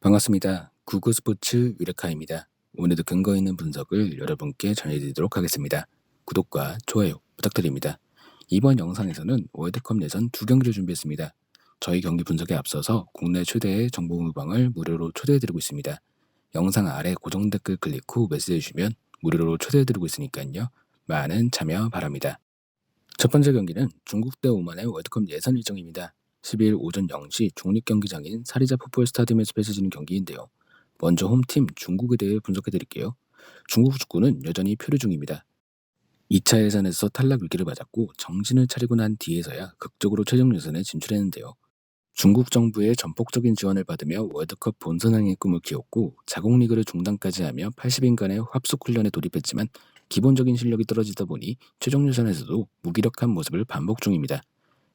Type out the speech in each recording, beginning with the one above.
반갑습니다. 구구스포츠 유레카입니다. 오늘도 근거 있는 분석을 여러분께 전해드리도록 하겠습니다. 구독과 좋아요 부탁드립니다. 이번 영상에서는 월드컵 예선 두 경기를 준비했습니다. 저희 경기 분석에 앞서서 국내 최대의 정보 모방을 무료로 초대해드리고 있습니다. 영상 아래 고정 댓글 클릭 후 메시지 주시면 무료로 초대해드리고 있으니까요. 많은 참여 바랍니다. 첫 번째 경기는 중국 대 오만의 월드컵 예선 일정입니다. 12일 오전 0시 중립경기장인 사리자 풋볼 스타디움에서 펼쳐지는 경기인데요. 먼저 홈팀 중국에 대해 분석해드릴게요. 중국 축구는 여전히 표류 중입니다. 2차 예선에서 탈락 위기를 맞았고 정신을 차리고 난 뒤에서야 극적으로 최종 예선에 진출했는데요. 중국 정부의 전폭적인 지원을 받으며 월드컵 본선행의 꿈을 키웠고 자국리그를 중단까지 하며 80인간의 합숙훈련에 돌입했지만 기본적인 실력이 떨어지다 보니 최종 예선에서도 무기력한 모습을 반복 중입니다.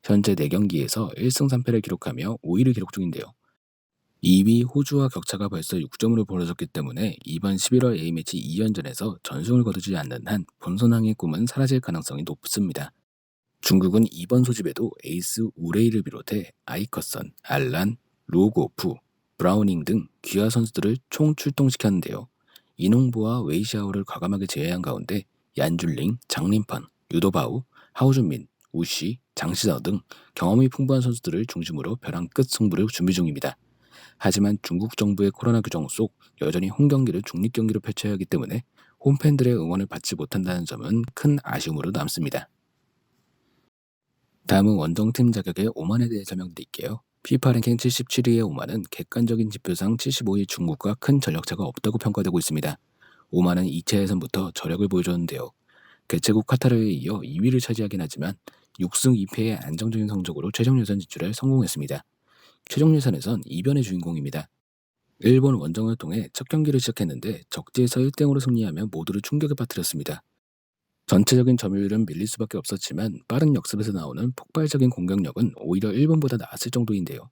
현재 4경기에서 1승 3패를 기록하며 5위를 기록 중인데요. 2위 호주와 격차가 벌써 6점으로 벌어졌기 때문에 이번 11월 A매치 2연전에서 전승을 거두지 않는 한 본선항의 꿈은 사라질 가능성이 높습니다. 중국은 이번 소집에도 에이스 우레이를 비롯해 아이커선, 알란, 로고프, 브라우닝 등 귀화 선수들을 총 출동시켰는데요. 이농부와 웨이샤오를 과감하게 제외한 가운데 얀줄링, 장림펀, 유도바우, 하우준민, 우시, 장시저 등 경험이 풍부한 선수들을 중심으로 벼랑 끝 승부를 준비 중입니다. 하지만 중국 정부의 코로나 규정 속 여전히 홈경기를 중립경기로 펼쳐야 하기 때문에 홈팬들의 응원을 받지 못한다는 점은 큰 아쉬움으로 남습니다. 다음은 원정팀 자격의 오만에 대해 설명드릴게요. 피파 랭킹 77위의 오만은 객관적인 지표상 75위 중국과 큰 전력차가 없다고 평가되고 있습니다. 오만은 2차 예선부터 저력을 보여줬는데요. 개최국 카타르에 이어 2위를 차지하긴 하지만 6승 2패의 안정적인 성적으로 최종 예선 진출에 성공했습니다. 최종 예선에선 이변의 주인공입니다. 일본 원정을 통해 첫 경기를 시작했는데 적지에서 1대0으로 승리하며 모두를 충격에 빠뜨렸습니다. 전체적인 점유율은 밀릴 수밖에 없었지만 빠른 역습에서 나오는 폭발적인 공격력은 오히려 일본보다 나았을 정도인데요.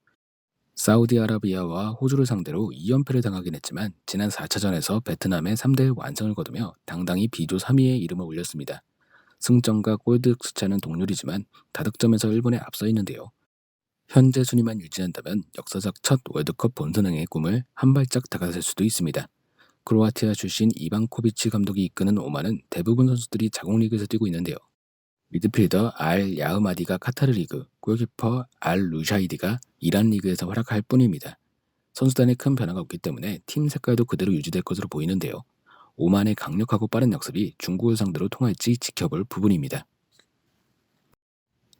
사우디아라비아와 호주를 상대로 2연패를 당하긴 했지만 지난 4차전에서 베트남의 3대 완승을 거두며 당당히 B조 3위의 이름을 올렸습니다. 승점과 골득 숫자는 동률이지만 다득점에서 일본에 앞서 있는데요. 현재 순위만 유지한다면 역사적 첫 월드컵 본선행의 꿈을 한 발짝 다가설 수도 있습니다. 크로아티아 출신 이방코비치 감독이 이끄는 오만은 대부분 선수들이 자국 리그에서 뛰고 있는데요. 미드필더 알 야흐마디가 카타르 리그, 골키퍼 알 루샤이디가 이란 리그에서 활약할 뿐입니다. 선수단에 큰 변화가 없기 때문에 팀 색깔도 그대로 유지될 것으로 보이는데요. 오만의 강력하고 빠른 역습이 중국을 상대로 통할지 지켜볼 부분입니다.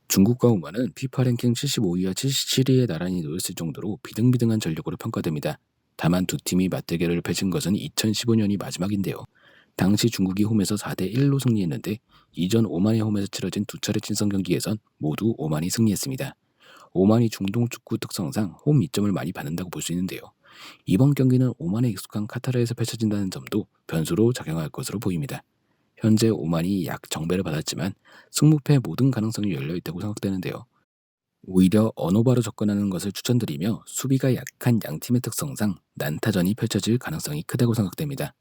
중국과 오만은 피파 랭킹 75위와 77위에 나란히 놓였을 정도로 비등비등한 전력으로 평가됩니다. 다만 두 팀이 맞대결을 펼친 것은 2015년이 마지막인데요. 당시 중국이 홈에서 4대1로 승리했는데 이전 오만의 홈에서 치러진 두 차례 친선 경기에선 모두 오만이 승리했습니다. 오만이 중동 축구 특성상 홈 이점을 많이 받는다고 볼 수 있는데요. 이번 경기는 오만에 익숙한 카타르에서 펼쳐진다는 점도 변수로 작용할 것으로 보입니다. 현재 오만이 약 정배를 받았지만 승무패 모든 가능성이 열려있다고 생각되는데요. 오히려 언어바로 접근하는 것을 추천드리며 수비가 약한 양팀의 특성상 난타전이 펼쳐질 가능성이 크다고 생각됩니다.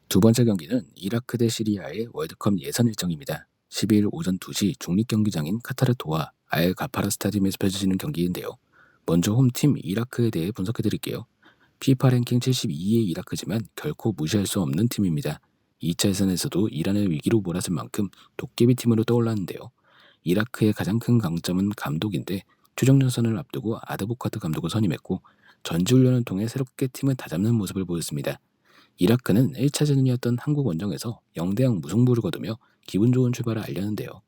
두 번째 경기는 이라크 대 시리아의 월드컵 예선 일정입니다. 12일 오전 2시 중립경기장인 카타르 도하 알 가파라 스타디움에서 펼쳐지는 경기인데요. 먼저 홈팀 이라크에 대해 분석해드릴게요. 피파 랭킹 72위의 이라크지만 결코 무시할 수 없는 팀입니다. 2차 예선에서도 이란을 위기로 몰았을 만큼 도깨비 팀으로 떠올랐는데요. 이라크의 가장 큰 강점은 감독인데 최종 예선을 앞두고 아드보카트 감독을 선임했고 전지훈련을 통해 새롭게 팀을 다잡는 모습을 보였습니다. 이라크는 1차전이었던 한국 원정에서 0대0 무승부를 거두며 기분 좋은 출발을 알렸는데요.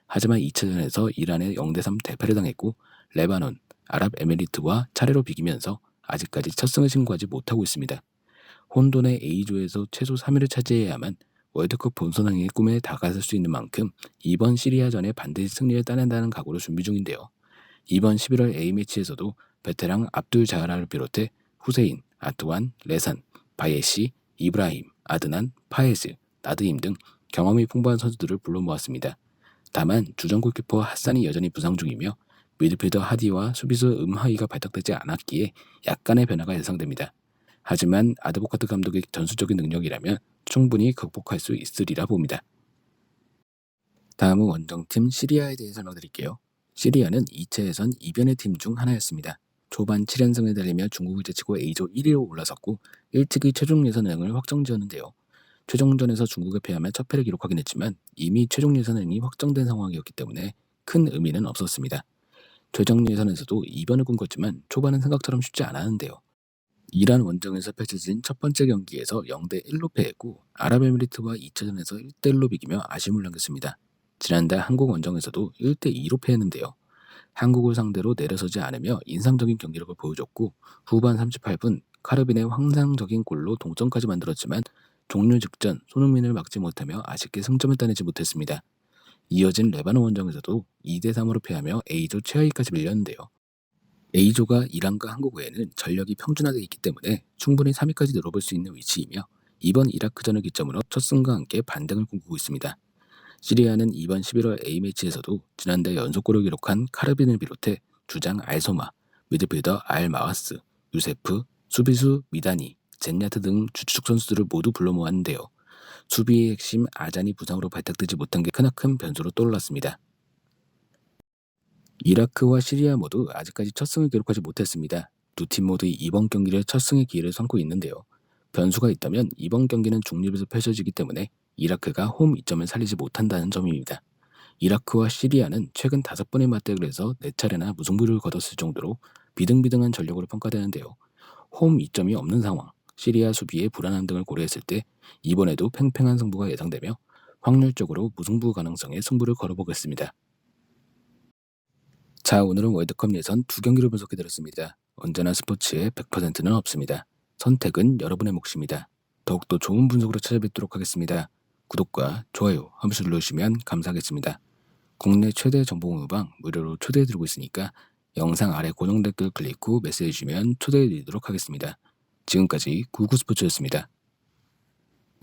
하지만 2차전에서 이란에 0대3 대패를 당했고 레바논, 아랍에미리트와 차례로 비기면서 아직까지 첫 승을 신고하지 못하고 있습니다. 혼돈의 A조에서 최소 3위를 차지해야만 월드컵 본선행의 꿈에 다가설 수 있는 만큼 이번 시리아전에 반드시 승리를 따낸다는 각오로 준비 중인데요. 이번 11월 A매치에서도 베테랑 압둘 자하라를 비롯해 후세인, 아트완, 레산, 바예시, 이브라힘, 아드난, 파에즈, 나드임 등 경험이 풍부한 선수들을 불러 모았습니다. 다만 주전 골키퍼 하산이 여전히 부상 중이며 미드필더 하디와 수비수 음하이가 발탁되지 않았기에 약간의 변화가 예상됩니다. 하지만 아드보카트 감독의 전술적인 능력이라면 충분히 극복할 수 있으리라 봅니다. 다음은 원정팀 시리아에 대해 설명드릴게요. 시리아는 2차 예선 이변의 팀 중 하나였습니다. 초반 7연승을 달리며 중국을 제치고 A조 1위로 올라섰고 1특위 최종 예선행을 확정지었는데요. 최종전에서 중국에 패하며 첫 패를 기록하긴 했지만 이미 최종 예선행이 확정된 상황이었기 때문에 큰 의미는 없었습니다. 최종 예선에서도 이변을 꿈꿨지만 초반은 생각처럼 쉽지 않았는데요. 이란 원정에서 펼쳐진 첫 번째 경기에서 0대1로 패했고 아랍에미리트와 2차전에서 1대1로 비기며 아쉬움을 남겼습니다. 지난달 한국 원정에서도 1대2로 패했는데요. 한국을 상대로 내려서지 않으며 인상적인 경기력을 보여줬고 후반 38분 카르빈의 환상적인 골로 동점까지 만들었지만 종료 직전 손흥민을 막지 못하며 아쉽게 승점을 따내지 못했습니다. 이어진 레바논 원정에서도 2대3으로 패하며 A조 최하위까지 밀렸는데요. A조가 이란과 한국 외에는 전력이 평준화되어 있기 때문에 충분히 3위까지 늘어볼 수 있는 위치이며 이번 이라크전을 기점으로 첫 승과 함께 반등을 꿈꾸고 있습니다. 시리아는 이번 11월 A매치에서도 지난달 연속골을 기록한 카르빈을 비롯해 주장 알소마, 미드필더 알마와스, 유세프, 수비수 미다니, 젠야트 등 주축 선수들을 모두 불러 모았는데요. 수비의 핵심 아잔이 부상으로 발탁되지 못한 게 크나큰 변수로 떠올랐습니다. 이라크와 시리아 모두 아직까지 첫 승을 기록하지 못했습니다. 두 팀 모두 이번 경기를 첫 승의 기회를 삼고 있는데요. 변수가 있다면 이번 경기는 중립에서 펼쳐지기 때문에 이라크가 홈 이점을 살리지 못한다는 점입니다. 이라크와 시리아는 최근 5번의 맞대결을 해서 4차례나 무승부를 거뒀을 정도로 비등비등한 전력으로 평가되는데요. 홈 이점이 없는 상황, 시리아 수비의 불안함 등을 고려했을 때 이번에도 팽팽한 승부가 예상되며 확률적으로 무승부 가능성에 승부를 걸어보겠습니다. 자, 오늘은 월드컵 예선 2경기를 분석해드렸습니다. 언제나 스포츠에 100%는 없습니다. 선택은 여러분의 몫입니다. 더욱더 좋은 분석으로 찾아뵙도록 하겠습니다. 구독과 좋아요 한 번씩 눌러주시면 감사하겠습니다. 국내 최대 정보 공유방 무료로 초대해드리고 있으니까 영상 아래 고정 댓글 클릭 후 메시지 주시면 초대해드리도록 하겠습니다. 지금까지 구구스포츠였습니다.